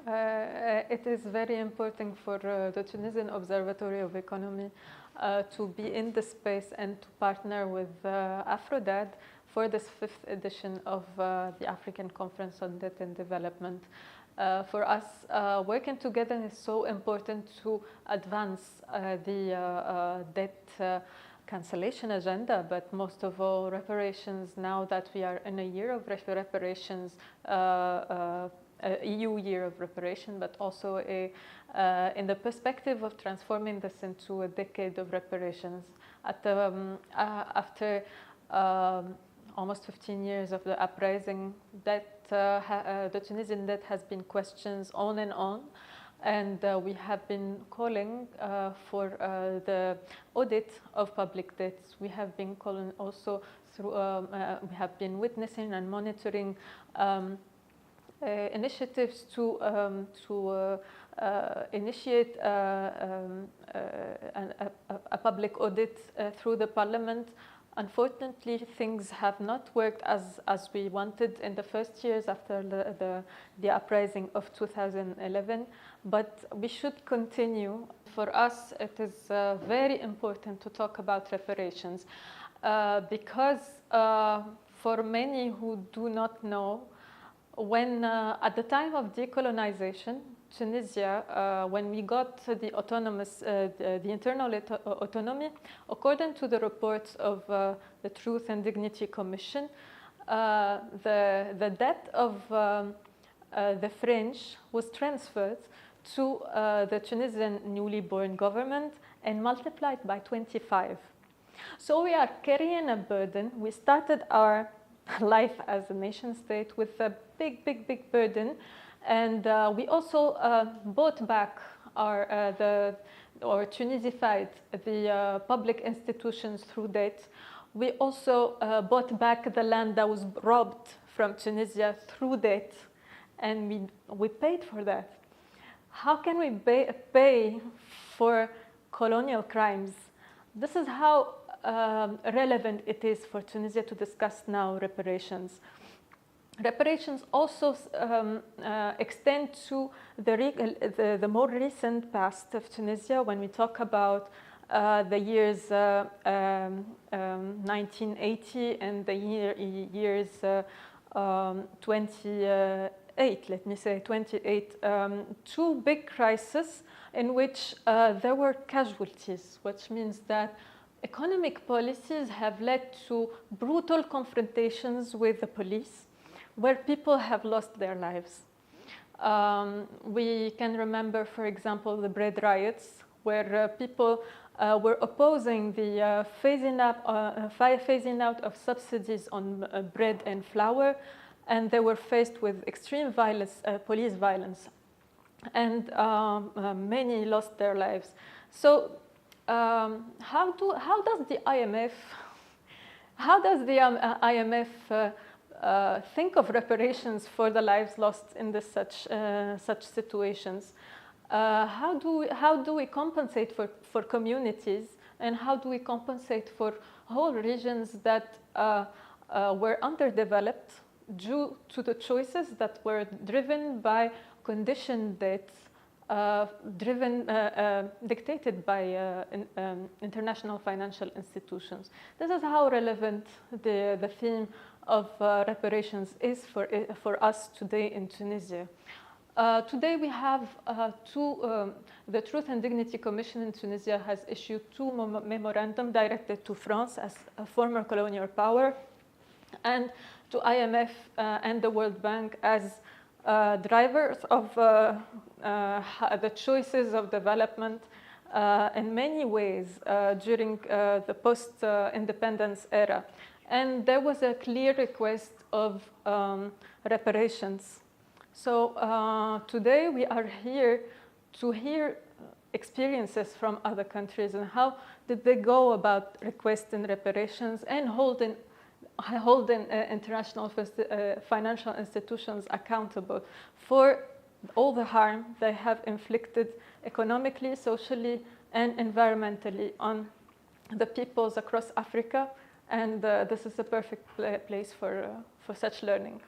It is very important for the Tunisian Observatory of Economy to be in the space and to partner with Aphrodite for this 5th edition of the African Conference on Debt and Development. For us, working together is so important to advance the debt cancellation agenda, but most of all reparations, now that we are in a year of reparations, EU year of reparation, but also in the perspective of transforming this into a decade of reparations. After almost 15 years of the uprising, the Tunisian debt has been questioned on and on. And we have been calling for the audit of public debts. We have been calling also through, we have been witnessing and monitoring initiatives to initiate a public audit through the parliament. Unfortunately, things have not worked as we wanted in the first years after the uprising of 2011, but we should continue. For us, it is very important to talk about reparations because for many who do not know, when at the time of decolonization, Tunisia, when we got the autonomous, the internal autonomy, according to the reports of the Truth and Dignity Commission, the debt of the French was transferred to the Tunisian newly born government and multiplied by 25. So we are carrying a burden. We started our life as a nation state with a big burden. And we also bought back or Tunisified the public institutions through debt. We also bought back the land that was robbed from Tunisia through debt, and we paid for that. How can we pay for colonial crimes? This is how relevant it is for Tunisia to discuss now reparations. Reparations also extend to the more recent past of Tunisia when we talk about the years 1980 and the years 28, let me say 28, two big crises in which there were casualties, which means that economic policies have led to brutal confrontations with the police, where people have lost their lives. We can remember, for example, the bread riots, where people were opposing the phasing out of subsidies on bread and flour, and they were faced with extreme violence, police violence, and many lost their lives. So how does the IMF think of reparations for the lives lost in such situations? How do we compensate for communities, and how do we compensate for whole regions that were underdeveloped due to the choices that were driven by conditioned debt, dictated by international financial institutions? This is how relevant the theme of reparations is for us today in Tunisia. Today we have the Truth and Dignity Commission in Tunisia has issued two memorandums directed to France as a former colonial power, and to IMF and the World Bank as drivers of the choices of development in many ways during the post-independence era. And there was a clear request of reparations. So today we are here to hear experiences from other countries and how did they go about requesting reparations and holding international financial institutions accountable for all the harm they have inflicted economically, socially, and environmentally on the peoples across Africa. And this is a perfect place for such learning.